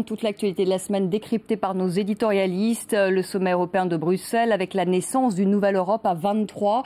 Toute l'actualité de la semaine décryptée par nos éditorialistes, le sommet européen de Bruxelles avec la naissance d'une nouvelle Europe à 23,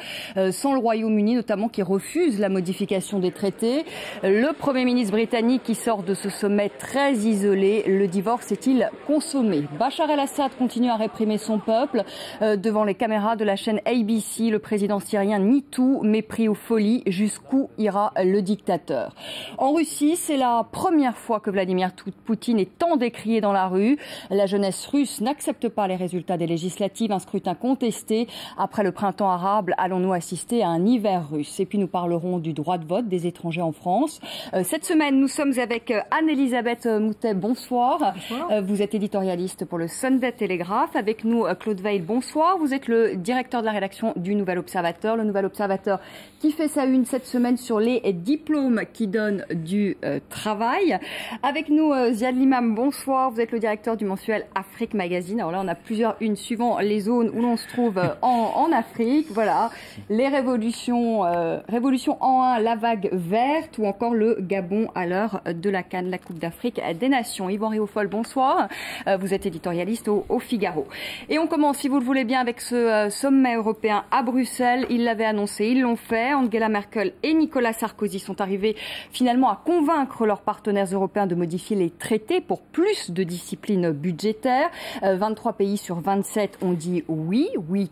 sans le Royaume-Uni notamment qui refuse la modification des traités. Le Premier ministre britannique qui sort de ce sommet très isolé, le divorce est-il consommé? Bachar el-Assad continue à réprimer son peuple. Devant les caméras de la chaîne ABC, le président syrien nie tout, mépris ou folie, jusqu'où ira le dictateur? En Russie, c'est la première fois que Vladimir Poutine est tant décrié dans la rue. La jeunesse russe n'accepte pas les résultats des législatives, un scrutin contesté. Après le printemps arabe, allons-nous assister à un hiver russe? Et puis nous parlerons du droit de vote des étrangers en France. Cette semaine, nous sommes avec Anne-Elisabeth Moutet, bonsoir. Bonsoir. Vous êtes éditorialiste pour le Sunday Telegraph. Avec nous, Claude Veil, bonsoir. Vous êtes le directeur de la rédaction du Nouvel Observateur. Le Nouvel Observateur qui fait sa une cette semaine sur les diplômes qui donnent du travail. Avec nous, Ziad Limam, bonsoir. Vous êtes le directeur du mensuel Afrique Magazine. Alors là, on a plusieurs unes suivant les zones où l'on se trouve en Afrique. Voilà, les révolutions en 1, la vague verte ou encore le Gabon à l'heure de la CAN, la Coupe d'Afrique des Nations. Yvan Riofol, bonsoir. Vous êtes éditorialiste au Figaro. Et on commence, si vous le voulez bien, avec ce sommet européen à Bruxelles. Ils l'avaient annoncé, ils l'ont fait. Angela Merkel et Nicolas Sarkozy sont arrivés finalement à convaincre leurs partenaires européens de modifier les traités pour plus de discipline budgétaire. 23 pays sur 27 ont dit oui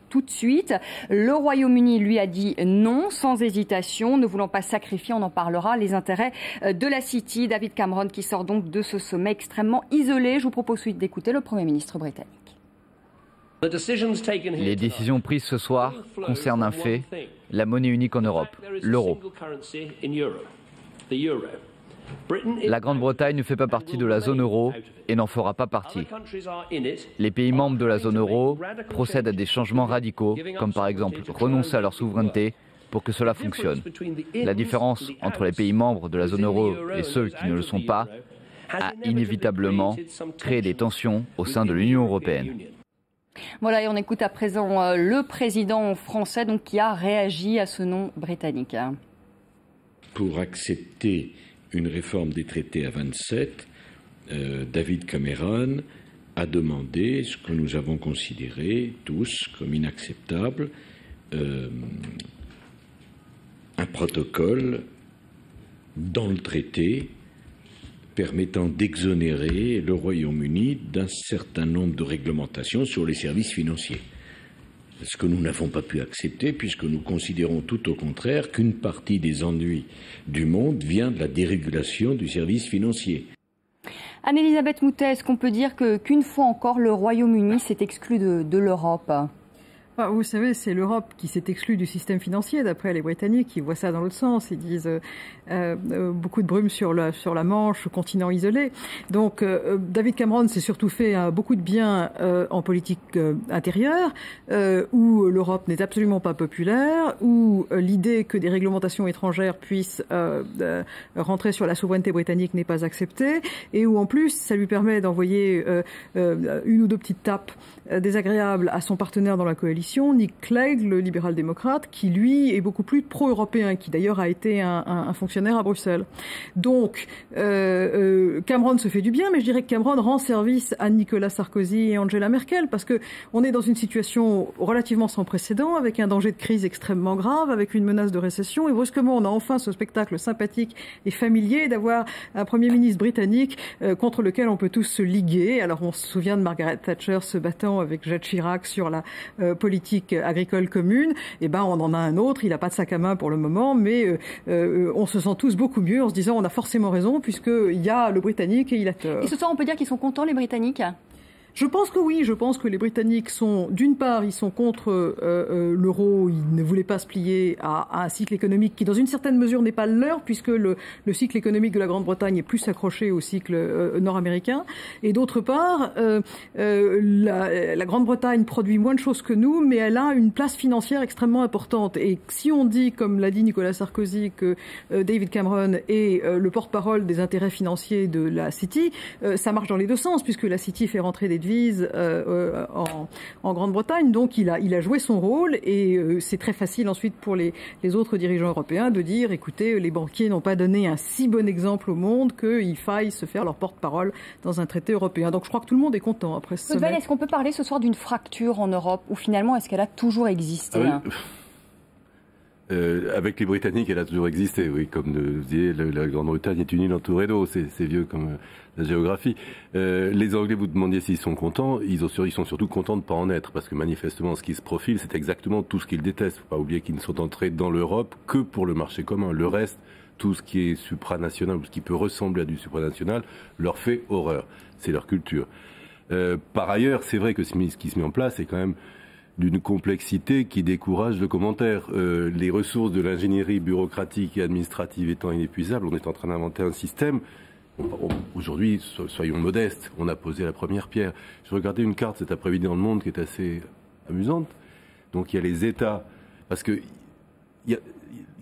tout de suite. Le Royaume-Uni, lui, a dit non, sans hésitation, ne voulant pas sacrifier, on en parlera, les intérêts de la City. David Cameron qui sort donc de ce sommet extrêmement isolé. Je vous propose ensuite d'écouter le Premier ministre britannique. Les décisions prises ce soir concernent un fait, la monnaie unique en Europe, l'euro. La Grande-Bretagne ne fait pas partie de la zone euro et n'en fera pas partie. Les pays membres de la zone euro procèdent à des changements radicaux, comme par exemple renoncer à leur souveraineté pour que cela fonctionne. La différence entre les pays membres de la zone euro et ceux qui ne le sont pas a inévitablement créé des tensions au sein de l'Union européenne. Voilà, et on écoute à présent le président français donc, qui a réagi à ce nom britannique. Pour accepter une réforme des traités à 27, David Cameron a demandé ce que nous avons considéré tous comme inacceptable, un protocole dans le traité permettant d'exonérer le Royaume-Uni d'un certain nombre de réglementations sur les services financiers. Ce que nous n'avons pas pu accepter, puisque nous considérons tout au contraire qu'une partie des ennuis du monde vient de la dérégulation du service financier. Anne-Elisabeth Moutet, est-ce qu'on peut dire qu'une fois encore, le Royaume-Uni s'est exclu de l'Europe ? Vous savez, c'est l'Europe qui s'est exclue du système financier, d'après les Britanniques. Ils voient ça dans l'autre sens. Ils disent beaucoup de brume sur la Manche, continent isolé. Donc, David Cameron s'est surtout fait beaucoup de bien en politique intérieure, où l'Europe n'est absolument pas populaire, où l'idée que des réglementations étrangères puissent rentrer sur la souveraineté britannique n'est pas acceptée, et où en plus, ça lui permet d'envoyer une ou deux petites tapes désagréables à son partenaire dans la coalition, Nick Clegg, le libéral-démocrate, qui lui est beaucoup plus pro-européen, qui d'ailleurs a été un fonctionnaire à Bruxelles. Donc, Cameron se fait du bien, mais je dirais que Cameron rend service à Nicolas Sarkozy et Angela Merkel, parce que on est dans une situation relativement sans précédent, avec un danger de crise extrêmement grave, avec une menace de récession, et brusquement on a enfin ce spectacle sympathique et familier d'avoir un Premier ministre britannique contre lequel on peut tous se liguer. Alors on se souvient de Margaret Thatcher se battant avec Jacques Chirac sur la politique agricole commune. Eh ben, on en a un autre, il n'a pas de sac à main pour le moment, mais on se sent tous beaucoup mieux en se disant on a forcément raison puisqu'il y a le Britannique et il a tort. Et ce soir, on peut dire qu'ils sont contents, les Britanniques ? Je pense que oui, je pense que les Britanniques sont, d'une part, ils sont contre l'euro, ils ne voulaient pas se plier à un cycle économique qui, dans une certaine mesure, n'est pas le leur, puisque le cycle économique de la Grande-Bretagne est plus accroché au cycle nord-américain. Et d'autre part, la Grande-Bretagne produit moins de choses que nous, mais elle a une place financière extrêmement importante. Et si on dit, comme l'a dit Nicolas Sarkozy, que David Cameron est le porte-parole des intérêts financiers de la City, ça marche dans les deux sens, puisque la City fait rentrer des devise en Grande-Bretagne. Donc il a joué son rôle et c'est très facile ensuite pour les autres dirigeants européens de dire, écoutez, les banquiers n'ont pas donné un si bon exemple au monde qu'il faille se faire leur porte-parole dans un traité européen. Donc je crois que tout le monde est content après ce sommet. Est-ce qu'on peut parler ce soir d'une fracture en Europe ou finalement est-ce qu'elle a toujours existé? Avec les Britanniques, elle a toujours existé, oui. Comme vous disiez, la Grande-Bretagne est une île entourée d'eau, c'est vieux comme la géographie. Les Anglais, vous demandiez s'ils sont contents, ils sont surtout contents de ne pas en être, parce que manifestement, ce qui se profile, c'est exactement tout ce qu'ils détestent. Faut pas oublier qu'ils ne sont entrés dans l'Europe que pour le marché commun. Le reste, tout ce qui est supranational, ou ce qui peut ressembler à du supranational, leur fait horreur. C'est leur culture. Par ailleurs, c'est vrai que ce qui se met en place est quand même d'une complexité qui décourage le commentaire. Les ressources de l'ingénierie bureaucratique et administrative étant inépuisables, on est en train d'inventer un système. Aujourd'hui, soyons modestes, on a posé la première pierre. Je regardais une carte cet après-midi dans Le Monde qui est assez amusante. Donc il y a les États, parce que il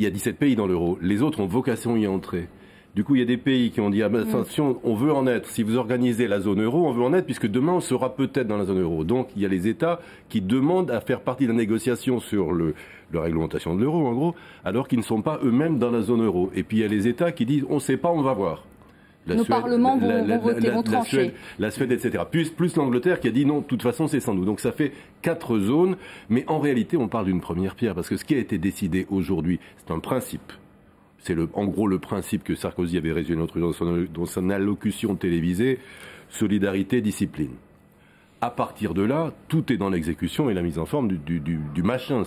y a 17 pays dans l'euro. Les autres ont vocation à y entrer. Du coup, il y a des pays qui ont dit, attention, on veut en être. Si vous organisez la zone euro, on veut en être, puisque demain, on sera peut-être dans la zone euro. Donc, il y a les États qui demandent à faire partie de la négociation sur la réglementation de l'euro, en gros, alors qu'ils ne sont pas eux-mêmes dans la zone euro. Et puis, il y a les États qui disent, on ne sait pas, on va voir. Nos parlements vont voter, vont trancher. La Suède, etc. Plus l'Angleterre qui a dit non, de toute façon, c'est sans nous. Donc ça fait 4 zones, mais en réalité, on parle d'une première pierre, parce que ce qui a été décidé aujourd'hui, c'est un principe. C'est en gros le principe que Sarkozy avait résumé dans son allocution télévisée, solidarité, discipline. À partir de là, tout est dans l'exécution et la mise en forme du machin,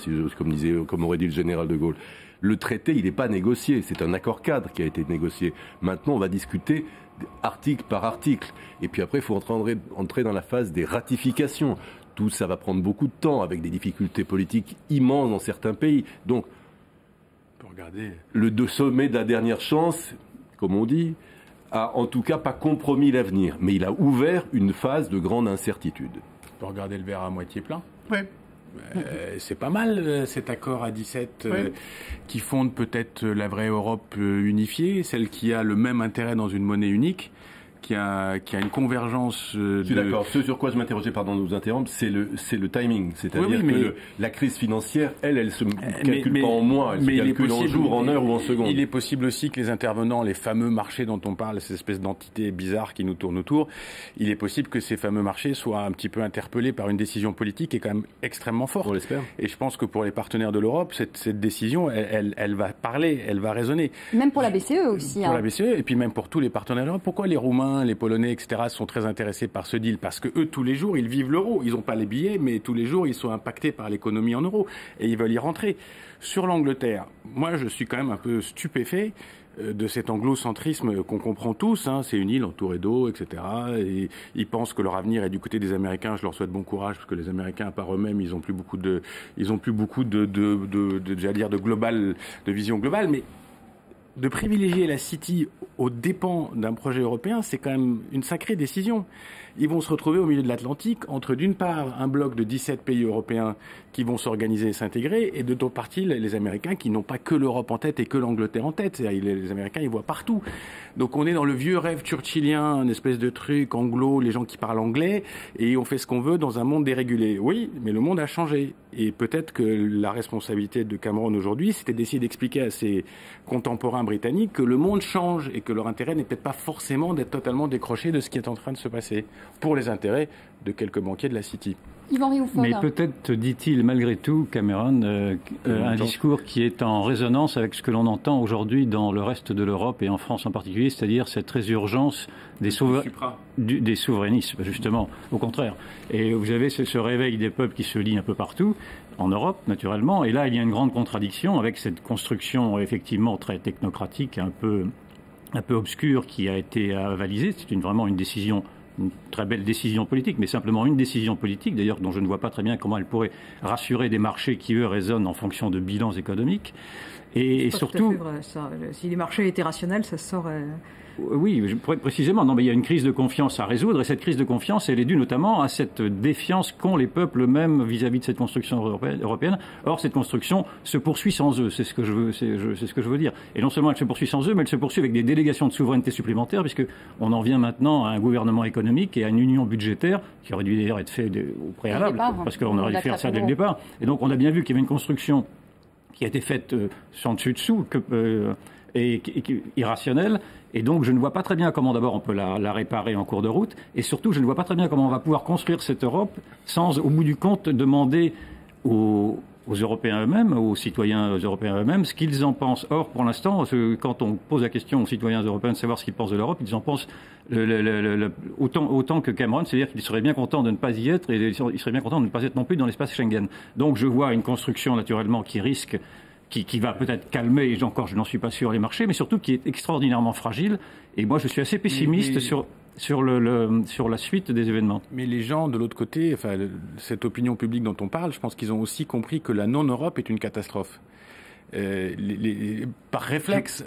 comme aurait dit le général de Gaulle. Le traité, il n'est pas négocié, c'est un accord cadre qui a été négocié. Maintenant, on va discuter article par article. Et puis après, il faut entrer dans la phase des ratifications. Tout ça va prendre beaucoup de temps, avec des difficultés politiques immenses dans certains pays. Donc, le sommet de la dernière chance, comme on dit, a en tout cas pas compromis l'avenir, mais il a ouvert une phase de grande incertitude. On peut regarder le verre à moitié plein. Oui. C'est pas mal cet accord à 17 qui fonde peut-être la vraie Europe unifiée, celle qui a le même intérêt dans une monnaie unique, qui a une convergence Je suis d'accord. Ce sur quoi je m'interrogeais, pardon de vous interrompre, c'est le timing. C'est-à-dire que la crise financière, elle se calcule pas en mois, elle se calcule en jours, en heures ou en secondes. Il est possible aussi que les intervenants, les fameux marchés dont on parle, ces espèces d'entités bizarres qui nous tournent autour, il est possible que ces fameux marchés soient un petit peu interpellés par une décision politique qui est quand même extrêmement forte. On l'espère. Et je pense que pour les partenaires de l'Europe, cette décision, elle va parler, elle va résonner. Même pour la BCE aussi. Pour la BCE et puis même pour tous les partenaires de l'Europe. Pourquoi les Roumains, les Polonais, etc. sont très intéressés par ce deal? Parce que eux, tous les jours, ils vivent l'euro. Ils n'ont pas les billets, mais tous les jours, ils sont impactés par l'économie en euros. Et ils veulent y rentrer. Sur l'Angleterre, moi, je suis quand même un peu stupéfait de cet anglocentrisme qu'on comprend tous. C'est une île entourée d'eau, etc. Et ils pensent que leur avenir est du côté des Américains. Je leur souhaite bon courage, parce que les Américains, à part eux-mêmes, ils ont plus beaucoup de vision globale. Mais de privilégier la City aux dépens d'un projet européen, c'est quand même une sacrée décision. Ils vont se retrouver au milieu de l'Atlantique entre, d'une part, un bloc de 17 pays européens qui vont s'organiser et s'intégrer, et de l'autre partie, les Américains qui n'ont pas que l'Europe en tête et que l'Angleterre en tête. Les Américains, ils voient partout. Donc on est dans le vieux rêve churchillien, une espèce de truc anglo, les gens qui parlent anglais, et on fait ce qu'on veut dans un monde dérégulé. Oui, mais le monde a changé. Et peut-être que la responsabilité de Cameron aujourd'hui, c'était d'essayer d'expliquer à ses contemporains britanniques que le monde change et que leur intérêt n'est peut-être pas forcément d'être totalement décroché de ce qui est en train de se passer pour les intérêts de quelques banquiers de la City. Mais peut-être dit-il malgré tout, Cameron, un discours qui est en résonance avec ce que l'on entend aujourd'hui dans le reste de l'Europe et en France en particulier, c'est-à-dire cette résurgence des souverainismes, justement, au contraire. Et vous avez ce réveil des peuples qui se lit un peu partout, en Europe, naturellement, et là, il y a une grande contradiction avec cette construction, effectivement, très technocratique, un peu obscure, qui a été avalisée. C'est vraiment une très belle décision politique, mais simplement une décision politique, d'ailleurs, dont je ne vois pas très bien comment elle pourrait rassurer des marchés qui, eux, raisonnent en fonction de bilans économiques. Et surtout... Vrai, ça. Si les marchés étaient rationnels, ça serait... Oui, précisément. Non, mais il y a une crise de confiance à résoudre, et cette crise de confiance, elle est due notamment à cette défiance qu'ont les peuples eux-mêmes vis-à-vis de cette construction européenne. Or, cette construction se poursuit sans eux. C'est ce que je veux dire. Et non seulement elle se poursuit sans eux, mais elle se poursuit avec des délégations de souveraineté supplémentaires, puisque on en vient maintenant à un gouvernement économique et à une union budgétaire qui aurait dû d'ailleurs être fait au préalable, parce qu'on aurait dû faire ça dès le départ. Et donc, on a bien vu qu'il y avait une construction qui a été faite sans dessus-dessous et irrationnelle. Et donc, je ne vois pas très bien comment, d'abord, on peut la réparer en cours de route. Et surtout, je ne vois pas très bien comment on va pouvoir construire cette Europe sans, au bout du compte, demander aux Européens eux-mêmes, aux citoyens européens eux-mêmes, ce qu'ils en pensent. Or, pour l'instant, quand on pose la question aux citoyens européens de savoir ce qu'ils pensent de l'Europe, ils en pensent autant que Cameron, c'est-à-dire qu'ils seraient bien contents de ne pas y être et ils seraient bien contents de ne pas être non plus dans l'espace Schengen. Donc, je vois une construction, naturellement, qui risque... Qui va peut-être calmer, et encore je n'en suis pas sûr, les marchés, mais surtout qui est extraordinairement fragile. Et moi, je suis assez pessimiste sur la suite des événements. Mais les gens de l'autre côté, enfin, cette opinion publique dont on parle, je pense qu'ils ont aussi compris que la non-Europe est une catastrophe. Par réflexe,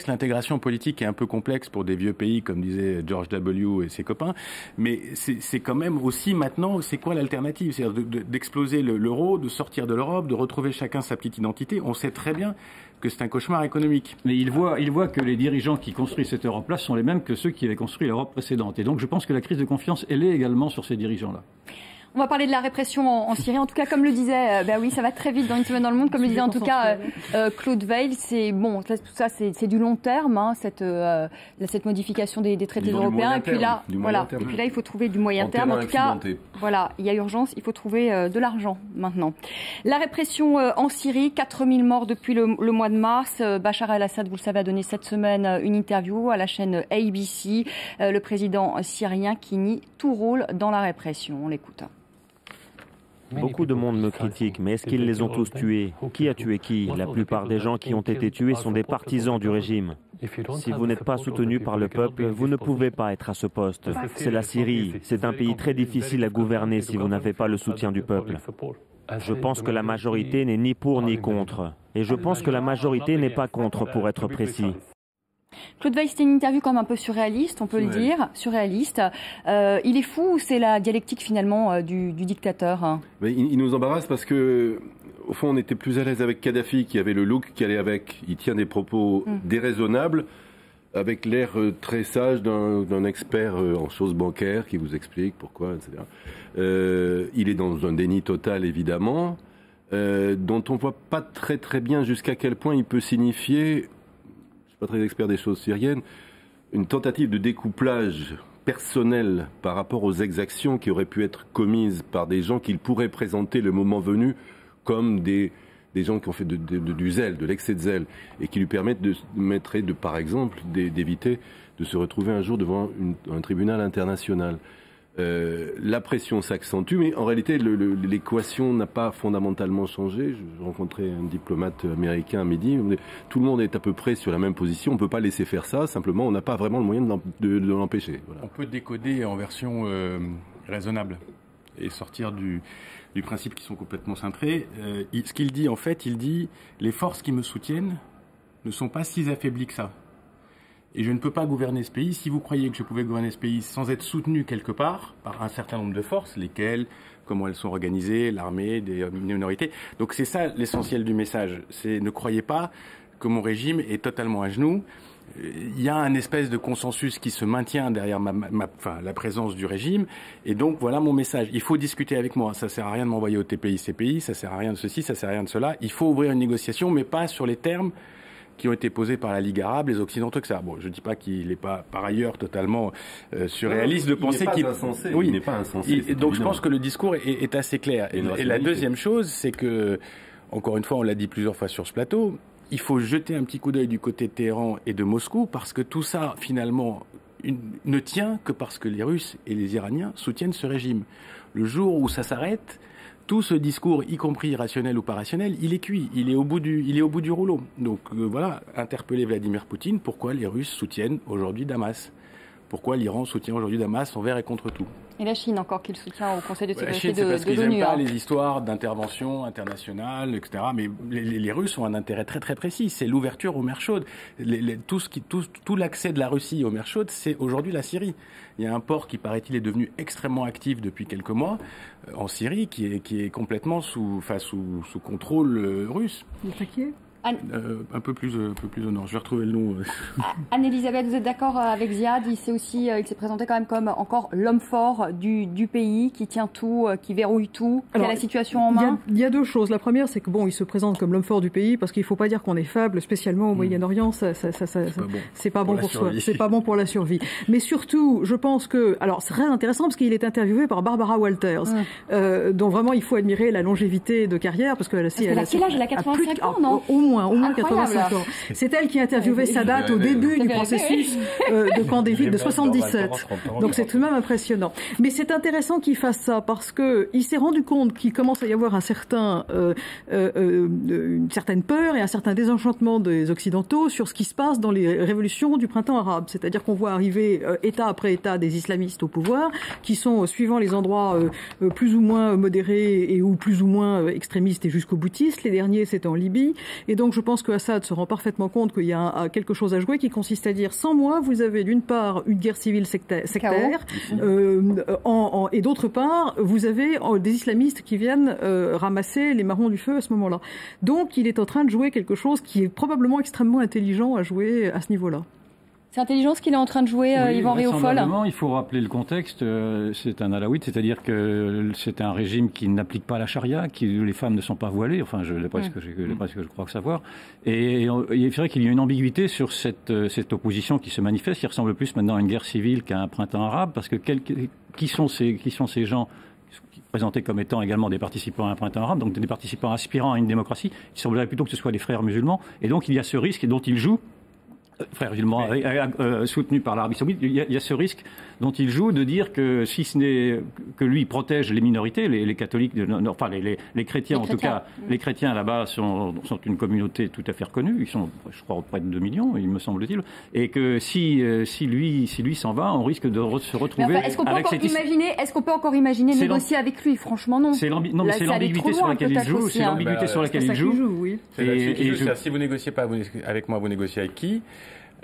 l'intégration politique est un peu complexe pour des vieux pays, comme disait George W. et ses copains, mais c'est quand même aussi maintenant, c'est quoi l'alternative? C'est-à-dire d'exploser l'euro, de sortir de l'Europe, de retrouver chacun sa petite identité. On sait très bien que c'est un cauchemar économique. Mais il voit que les dirigeants qui construisent cette Europe-là sont les mêmes que ceux qui avaient construit l'Europe précédente. Et donc je pense que la crise de confiance, elle est également sur ces dirigeants-là. On va parler de la répression en Syrie. En tout cas, comme le disait, oui, ça va très vite dans une semaine dans le monde. Comme le disait en tout cas Claude Veil, c'est bon, tout ça, c'est du long terme, hein, cette modification des traités européens. Et puis là, voilà. Et puis là, il faut trouver du moyen terme. En tout cas, voilà, il y a urgence. Il faut trouver de l'argent maintenant. La répression en Syrie, 4000 morts depuis le mois de mars. Bachar el-Assad, vous le savez, a donné cette semaine une interview à la chaîne ABC. Le président syrien qui nie tout rôle dans la répression. On l'écoute. Beaucoup de monde me critique, mais est-ce qu'ils les ont tous tués? Qui a tué qui? La plupart des gens qui ont été tués sont des partisans du régime. Si vous n'êtes pas soutenu par le peuple, vous ne pouvez pas être à ce poste. C'est la Syrie. C'est un pays très difficile à gouverner si vous n'avez pas le soutien du peuple. Je pense que la majorité n'est ni pour ni contre. Et je pense que la majorité n'est pas contre, pour être précis. Claude Veil, c'était une interview quand même un peu surréaliste, on peut le dire, surréaliste. Il est fou ou c'est la dialectique finalement du dictateur? Mais il nous embarrasse parce que, au fond, on était plus à l'aise avec Kadhafi qui avait le look qui allait avec. Il tient des propos déraisonnables avec l'air très sage d'un expert en choses bancaires qui vous explique pourquoi, etc. Il est dans un déni total, évidemment, dont on ne voit pas très bien jusqu'à quel point il peut signifier... pas très expert des choses syriennes, une tentative de découplage personnel par rapport aux exactions qui auraient pu être commises par des gens qu'il pourrait présenter le moment venu comme des gens qui ont fait du zèle, de l'excès de zèle, et qui lui permettent par exemple, d'éviter de se retrouver un jour devant un tribunal international. La pression s'accentue, mais en réalité, l'équation n'a pas fondamentalement changé. Je rencontrais un diplomate américain à midi. Tout le monde est à peu près sur la même position. On ne peut pas laisser faire ça. Simplement, on n'a pas vraiment le moyen de l'empêcher. Voilà. On peut décoder en version raisonnable et sortir du principe qu'ils sont complètement cintrés. Ce qu'il dit, en fait, il dit « les forces qui me soutiennent ne sont pas si affaiblies que ça ». Et je ne peux pas gouverner ce pays. Si vous croyez que je pouvais gouverner ce pays sans être soutenu quelque part par un certain nombre de forces, lesquelles, comment elles sont organisées, l'armée, des minorités. Donc c'est ça l'essentiel du message. C'est ne croyez pas que mon régime est totalement à genoux. Il y a un espèce de consensus qui se maintient derrière la présence du régime. Et donc voilà mon message. Il faut discuter avec moi. Ça sert à rien de m'envoyer au TPI-CPI. Ça sert à rien de ceci, ça sert à rien de cela. Il faut ouvrir une négociation, mais pas sur les termes qui ont été posés par la Ligue arabe, les Occidentaux, etc. Bon, je ne dis pas qu'il n'est pas, par ailleurs, totalement surréaliste de penser qu'il... Il n'est pas insensé. Donc je pense que le discours est assez clair. Et la deuxième chose, c'est que, encore une fois, on l'a dit plusieurs fois sur ce plateau, il faut jeter un petit coup d'œil du côté de Téhéran et de Moscou, parce que tout ça, finalement, ne tient que parce que les Russes et les Iraniens soutiennent ce régime. Le jour où ça s'arrête... Tout ce discours, y compris rationnel ou pas rationnel, il est cuit, il est au bout du rouleau. Donc voilà, interpeller Vladimir Poutine, pourquoi les Russes soutiennent aujourd'hui Damas? pourquoi l'Iran soutient aujourd'hui Damas envers et contre tout. Et la Chine encore qui le soutient au Conseil de sécurité la Chine, c'est parce de qu'ils l'ONU. n'aiment pas les histoires d'intervention internationale, etc. Mais les Russes ont un intérêt très très précis, c'est l'ouverture aux mers chaudes. Tout l'accès de la Russie aux mers chaudes, c'est aujourd'hui la Syrie. Il y a un port qui, paraît-il, est devenu extrêmement actif depuis quelques mois en Syrie, qui est complètement sous contrôle russe. Un peu plus au nord. Je vais retrouver le nom. Anne-Elisabeth, vous êtes d'accord avec Ziad? Il s'est présenté quand même comme encore l'homme fort du pays, qui tient tout, qui verrouille tout, qui a la situation en main. Il y a deux choses. La première, c'est que il se présente comme l'homme fort du pays, parce qu'il ne faut pas dire qu'on est faible, spécialement au Moyen-Orient. C'est pas bon pour soi. C'est pas bon pour la survie. Mais surtout, je pense que, alors c'est très intéressant parce qu'il est interviewé par Barbara Walters, dont vraiment il faut admirer la longévité de carrière, parce qu'elle a quel âge? Elle a 85 ans, non? Au moins 85 ans. C'est elle qui a interviewé Sadat au début du processus de Camp David de 77. Donc c'est tout de même impressionnant. Mais c'est intéressant qu'il fasse ça parce que il s'est rendu compte qu'il commence à y avoir une certaine peur et un certain désenchantement des Occidentaux sur ce qui se passe dans les révolutions du printemps arabe. C'est-à-dire qu'on voit arriver État après État des islamistes au pouvoir qui sont, suivant les endroits, plus ou moins modérés ou plus ou moins extrémistes et jusqu'au boutistes. Les derniers, c'est en Libye. Et donc, je pense que Assad se rend parfaitement compte qu'il y a quelque chose à jouer qui consiste à dire, sans moi, vous avez d'une part une guerre civile sectaire, et d'autre part, vous avez des islamistes qui viennent ramasser les marrons du feu à ce moment-là. Donc, il est en train de jouer quelque chose qui est probablement extrêmement intelligent à jouer à ce niveau-là. C'est intelligent ce qu'il est en train de jouer, Yvan Riofol. Il faut rappeler le contexte. C'est un alawite, c'est-à-dire que c'est un régime qui n'applique pas la charia, où les femmes ne sont pas voilées. Enfin, d'après ce que je crois savoir. Et c'est vrai qu'il y a une ambiguïté sur cette opposition qui se manifeste. Il ressemble plus maintenant à une guerre civile qu'à un printemps arabe, parce que qui sont ces gens présentés comme étant également des participants à un printemps arabe, donc des participants aspirant à une démocratie, qui semblerait plutôt que ce soit des frères musulmans. Et donc il y a ce risque dont ils jouent. Frères musulmans soutenus par l'Arabie Saoudite, il y a ce risque dont il joue de dire que si ce n'est que lui protège les minorités, les catholiques, enfin les chrétiens en tout cas, les chrétiens là-bas sont une communauté tout à fait reconnue, ils sont je crois près de 2 millions, il me semble-t-il, et que si lui s'en va, on risque de se retrouver est-ce qu'on peut encore imaginer négocier avec lui? Franchement non. C'est l'ambiguïté sur laquelle il joue, c'est l'ambiguïté sur laquelle il joue. Si vous négociez pas avec moi, vous négociez avec qui?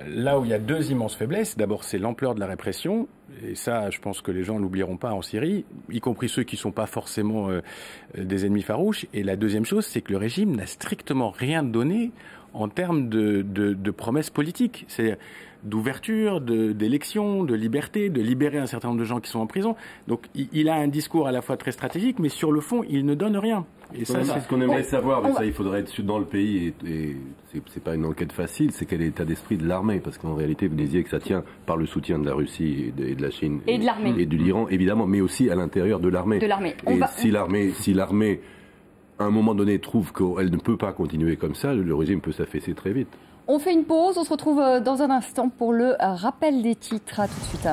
Là où il y a deux immenses faiblesses, d'abord c'est l'ampleur de la répression, et ça je pense que les gens ne l'oublieront pas en Syrie, y compris ceux qui ne sont pas forcément des ennemis farouches, et la deuxième chose c'est que le régime n'a strictement rien donné en termes de promesses politiques, c'est d'ouverture, d'élection, de liberté, de libérer un certain nombre de gens qui sont en prison. Donc il a un discours à la fois très stratégique, mais sur le fond il ne donne rien. Et ça, c'est ce qu'on aimerait savoir, mais ça, il faudrait être dans le pays, et c'est pas une enquête facile, c'est quel est l'état d'esprit de l'armée, parce qu'en réalité, vous disiez que ça tient par le soutien de la Russie et de la Chine et de l'armée et de l'Iran, évidemment, mais aussi à l'intérieur de l'armée. Si l'armée, à un moment donné, trouve qu'elle ne peut pas continuer comme ça, le régime peut s'affaisser très vite. On fait une pause, on se retrouve dans un instant pour le rappel des titres. À tout de suite.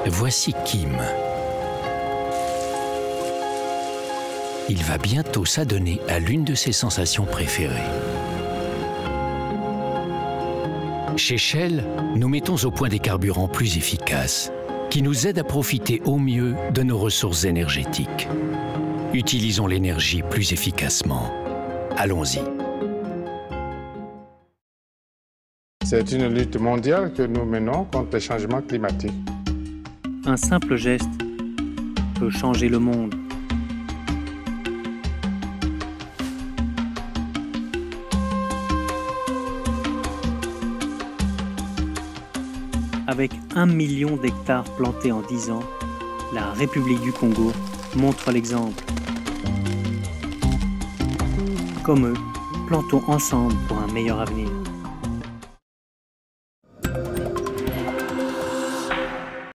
Voici Kim. Il va bientôt s'adonner à l'une de ses sensations préférées. Chez Shell, nous mettons au point des carburants plus efficaces, qui nous aident à profiter au mieux de nos ressources énergétiques. Utilisons l'énergie plus efficacement. Allons-y. C'est une lutte mondiale que nous menons contre le changement climatique. Un simple geste peut changer le monde. Avec 1 million d'hectares plantés en 10 ans, la République du Congo montre l'exemple. Comme eux, plantons ensemble pour un meilleur avenir.